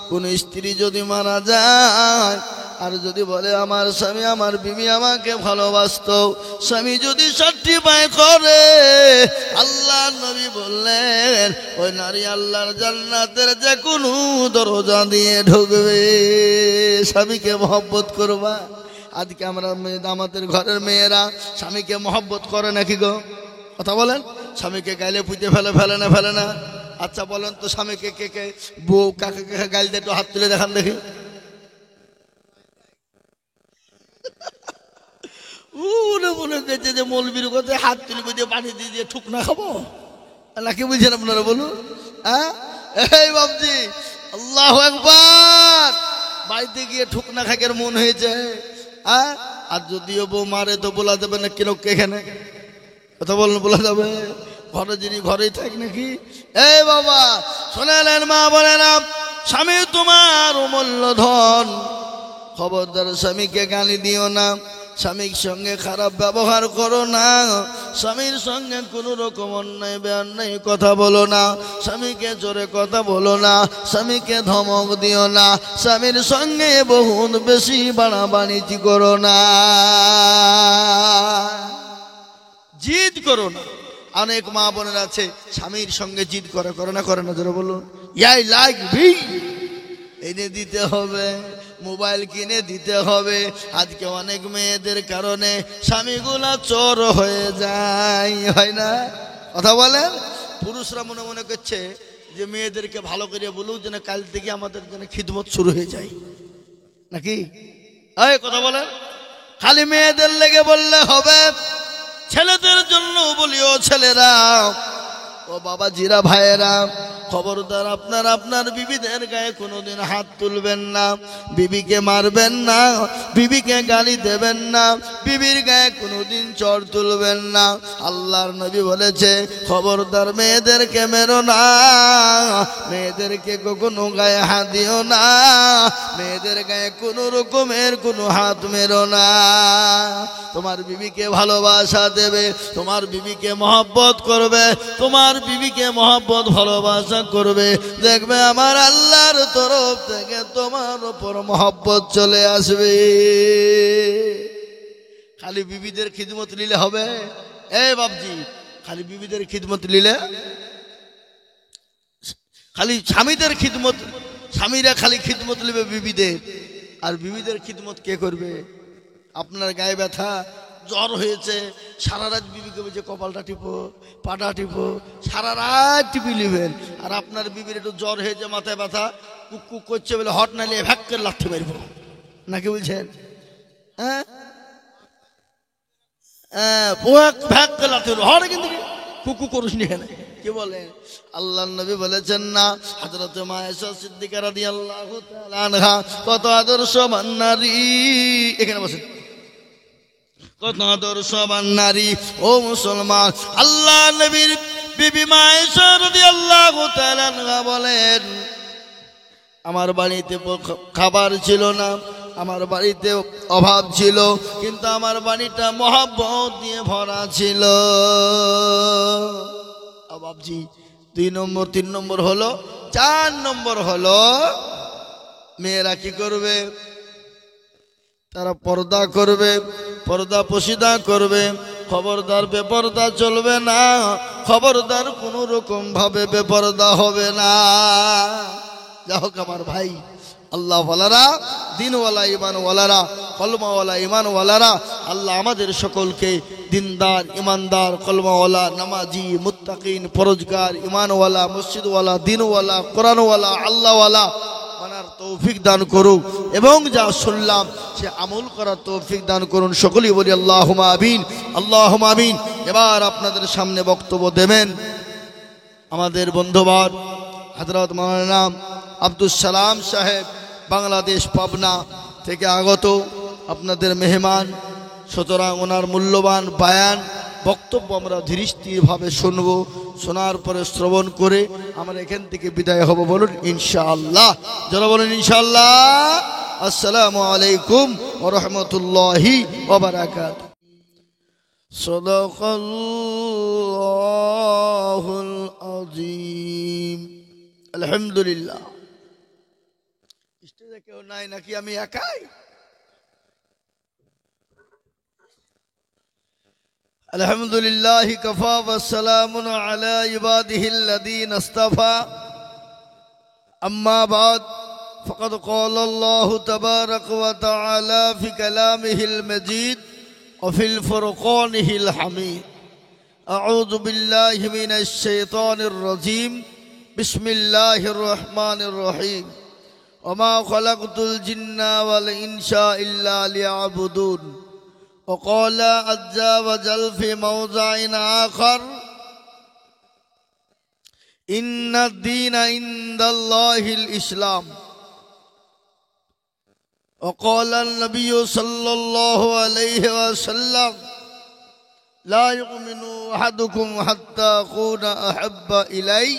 কোন স্ত্রী যদি মারা যায় আর যদি বলে আমার স্বামী আমার বিবি আমাকে ভালোবাসতো, স্বামী যদি সার্টিফাই করে আল্লাহ নবী বললেন ওই নারী আল্লাহর জান্নাতের যে কোনো দরজা দিয়ে ঢুকবে। স্বামীকে মহব্বত করবা। আজকে আমরা আমাদের ঘরের মেয়েরা স্বামীকে মহব্বত করে নাকি গো? কথা বলেন। স্বামীকে গাইলে পুঁতে ফেলে না? আচ্ছা বলেন তো স্বামীকে কে কে বউ কাকে কাকে গাইল দিয়ে একটু হাত তুলে দেখান দেখি। মনে করছে যে মৌলবীর কথা হাত তুলে বুঝে পানি দিয়ে ঠুক না খাবো নাকি? বুঝছেন আপনারা বলুন? হ্যাঁ এই বাবজি আল্লাহু আকবার, বাড়িতে গিয়ে ঠুক না খাকের মন হয়েছে। হ্যাঁ, আর যদিও বউ মারে তো বলা যাবে না কেন এখানে? কথা বলুন, বলা যাবে? ঘরে যিনি ঘরেই থাক নাকি? এই বাবা শোনালেন মা বোনেরা, স্বামী তোমার অমূল্য ধন। খবরদার স্বামীকে গালি দিও না, স্বামীর সঙ্গে খারাপ ব্যবহার করো না, স্বামীর সঙ্গে কোনো রকম অন্যায় বেঅন্যায় কথা বলো না, স্বামীকে জোরে কথা বলো না, স্বামীকে ধমক দিও না, স্বামীর সঙ্গে বহুত বেশি বাড়াবাড়ি করো না, জিদ করো না। অনেক মা বোনের আছে স্বামীর সঙ্গে জিদ করে না জোরে বলুন। ইয়াই লাইক ভি এনে দিতে হবে, মোবাইল কিনে দিতে হবে। আজকে অনেক মেয়েদের কারণে স্বামীগুলা চোর হয়ে যায়, হয় না? কথা বলেন। পুরুষরা মনে মনে করছে যে মেয়েদেরকে ভালো করে বলুক যেন কাল থেকে আমাদের যেন খিদমত শুরু হয়ে যায় নাকি? এই কথা বলেন। খালি মেয়েদের লেগে বললে হবে? ছেলেদের জন্য বলিও ছেলেরা, ও বাবা জিরা ভাইয়েরা, খবরদার আপনার আপনার বিবিদের গায়ে কোনোদিন হাত তুলবেন না, বিবিকে মারবেন না, বিবিকে গালি দেবেন না, বিবির গায়ে কোনোদিন চড় তুলবেন না। আল্লাহর নবী বলেছে খবরদার মেয়েদেরকে মেরো না, মেয়েদেরকে কখনো গায়ে হাত দিও না, মেয়েদের গায়ে কোনো রকমের কোনো হাত মেরো না। তোমার বিবিকে ভালোবাসা দেবে, তোমার বিবিকে মহব্বত করবে, তোমার বিবিকে মহব্বত ভালোবাসা করবে, দেখবে আমার আল্লাহর তরফ থেকে তোমার উপর মহব্বত চলে আসবে। খালি বিবিদের খিদমত নিলে হবে? এই বাবজি, খালি বিবিদের খিদমত নিলে, খালি স্বামীদের খিদমত, স্বামীরা খালি খিদমত নেবে বিবিদের, আর বিবিদের খিদমত কে করবে? আপনার গায়ে ব্যথা, জ্বর হয়েছে, সারা রাত বিবিকে বলছে কপালটা টিপো, পাটা টিপো, সারা রাত টিপি নেবেন। আর আপনার বিবির একটু জ্বর হয়েছে, মাথায় ব্যথা, কুক কুক করছে বলে হট নাইলে ভ্যাক করে লাথি মারব, নাকি বলছেন? হ্যাঁ ভ্যাক করে লাথি মারব, হট কিন্তু কুকু করুস নি এখানে, কি বলেন? আল্লাহর নবী বলেছেন না, হযরত মা আয়েশা সিদ্দিকা রাদিয়াল্লাহু তাআলা আনহা কত আদর্শবান নারী, এখানে বসেন, কত আদর্শবান নারী। ও মুসলমান, আল্লাহ নবীর বিবি মা আয়েশা রাদিয়াল্লাহু তাআলা আনহা বলেন, আমার বাড়িতে খাবার ছিল না, আমার বাড়িতে অভাব ছিল, কিন্তু আমার বাড়িটা মহব্বত দিয়ে ভরা ছিল। বাবজি 2 নম্বর, 3 নম্বর হলো, 4 নম্বর হলো মেয়েরা কি করবে? তারা পর্দা করবে, পর্দা পশিদা করবে। খবরদার বেপর্দা চলবে না, খবরদার কোন রকম ভাবে বেপর্দা হবে না। যা হোক আমার ভাই, আল্লাহ ওয়ালারা, দিনওয়ালা ইমানওয়ালারা, কলমাওয়ালা ইমানওয়ালারা, আল্লাহ আমাদের সকলকে দিনদার, ইমানদার, কলমাওয়ালা, নামাজি, মুত্তাকিন, পরহেজগার, ইমানওয়ালা, মসজিদওয়ালা, দিনওয়ালা, কোরআনওয়ালা, আল্লাহওয়ালা বানার তৌফিক দান করুক, এবং যা শুনলাম সে আমল করার তৌফিক দান করুন। সকলেই বলি আল্লাহুম্মা আমিন, আল্লাহুম্মা আমিন। এবার আপনাদের সামনে বক্তব্য দেবেন আমাদের বন্ধুবর হযরত মাওলানা আব্দুল সালাম সাহেব, বাংলাদেশ পাবনা থেকে আগত আপনাদের মেহমান। সুতরাং ওনার মূল্যবান বায়ান বক্তব্য আমরা ধীরস্থিরভাবে শুনব, শোনার পরে শ্রবণ করে আমরা এখান থেকে বিদায় হব। বলুন ইনশাআল্লাহ, যারা বলুন ইনশাআল্লাহ। আসসালামু আলাইকুম ওয়া রাহমাতুল্লাহি ওয়া বারাকাতুহু। সাদাকাল্লাহুল আযীম। আলহামদুলিল্লাহ। স্টেজে কেউ নাই নাকি আমি একাই? আলহামদুলিল্লাহ কাফা ওয়া সালামুন আলা ইবাদিহিল্লাযীনা ইসতাফা। আম্মা বাদ, ফাকাদ ক্বালা আল্লাহু তাবারাকা ওয়া তাআলা ফি কালামিহিল মাজিদ ওয়া ফিল ফুরকানিহিল হামিদ। আউযু বিল্লাহি মিনাশ শাইতানির রাজীম। বিসমিল্লাহির রহমানির রহিম। ওয়া মা খালাকতুল জিন্না ওয়াল ইনসা ইল্লা লিয়াবুদুন। وقال عز وجل في موضع آخر إن الدين عند الله الإسلام. وقال النبي صلى الله عليه وسلم لا يؤمن أحدكم حتى أكون أحب إلي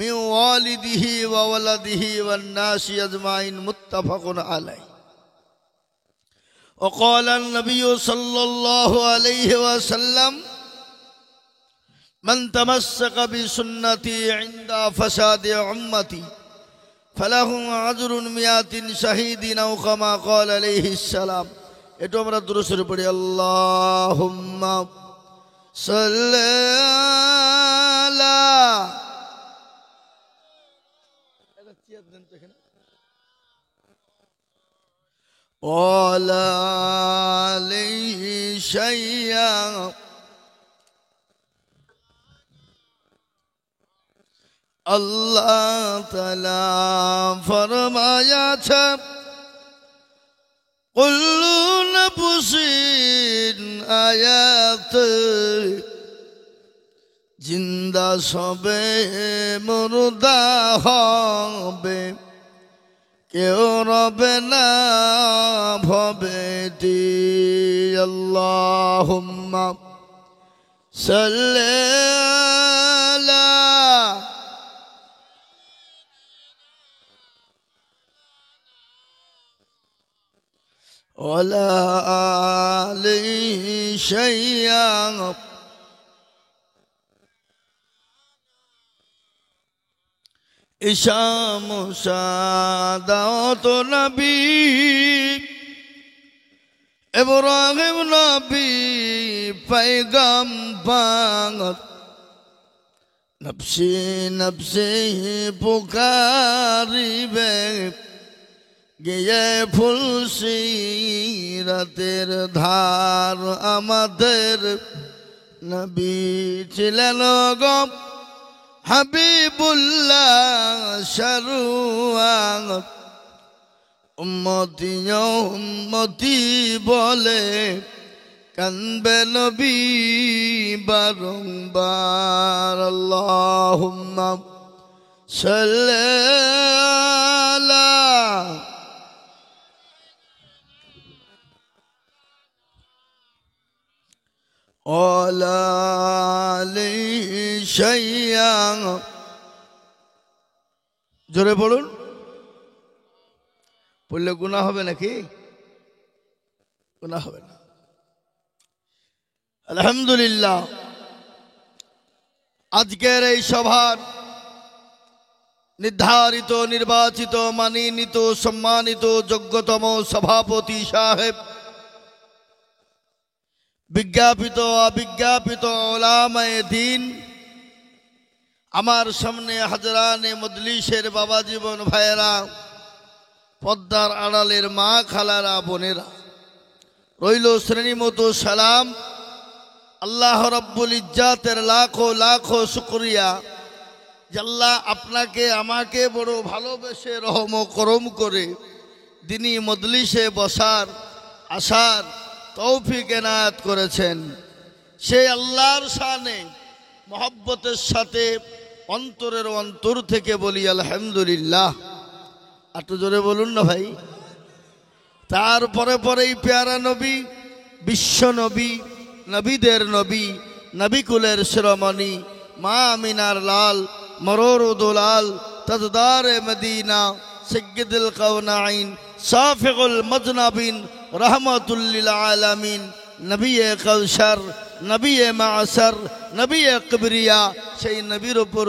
من والده وولده والناس أجمعين. متفق عليه. وقال النبي صلى الله عليه وسلم من تمسك بسنتي عند فساد أمتي فله أجر 100 شهيد أو كما قال عليه السلام. এটো আমরা দুরূদের পড়ি, আল্লাহুম্মা সাল্লি আলা وعلى آله شيئا. আল্লাহ তাআলা ফরমায়াছে কুল্লু নাফসিন আয়াত জিন্দা সবে মুর্দা হবে, কেউ রবে না ভবেতি। আল্লাহুম্মা সাল্লি আলা ওয়ালা আলি শাইয়্যা। ঈশা মুসা দাওত নবী, ইব্রাহিম নবী পয়গম্বর। নফসি নফসি পুকারিবে, গিয়ে ফুল সিরাতের ধার। আমাদের নবী ছিলেন গো হাবিবুল্লাহ শারুয়াত। উম্মতি উম্মতি বলে কানবে নবী বারংবার। আল্লাহুম্মা সাল্লি আলা ওয়ালা আলি শাইয়্যা। জোরে বলুন, বললে গুনাহ হবে নাকি? গুনাহ হবে না। আলহামদুলিল্লাহ, আজকের এই সভার নির্ধারিত, নির্বাচিত, মানিনীত, সম্মানিত যোগ্যতম সভাপতি সাহেব, বিজ্ঞাপিত অবিজ্ঞাপিত উলামায়ে দ্বীন, আমার সামনে হাজরানে মজলিসের বাবা জীবন ভাইয়েরা, পদ্মার আড়ালের মা খালারা, বোনেরা, রইল শ্রেণীমতো সালাম। আল্লাহ রব্বুল ইজ্জাতের লাখো লাখো শুকরিয়া যে আল্লাহ আপনাকে আমাকে বড় ভালোবেসে রহম করম করে দিনী মজলিসে বসার আসার তৌফিক এনায়েত করেছেন। সেই আল্লাহর শানে মহব্বতের সাথে অন্তরের অন্তর থেকে বলি আলহামদুলিল্লাহ। একটু জোরে বলুন না ভাই। তারপরে পরেই পেয়ারা নবী, বিশ্ব নবী, নবীদের নবী, নবীকুলের শিরোমণি, মা আমিনার লাল, মরোরুদুলাল, তাজদারে মদিনা, সাইয়্যিদুল কাওনাইন, শাফিউল মজনাবিন, রহমাতুল লিল আলামিন, নবিয়ে কাউসার, নবিয়ে মাআসার, নবিয়ে কিবরিয়া, সেই নবীর উপর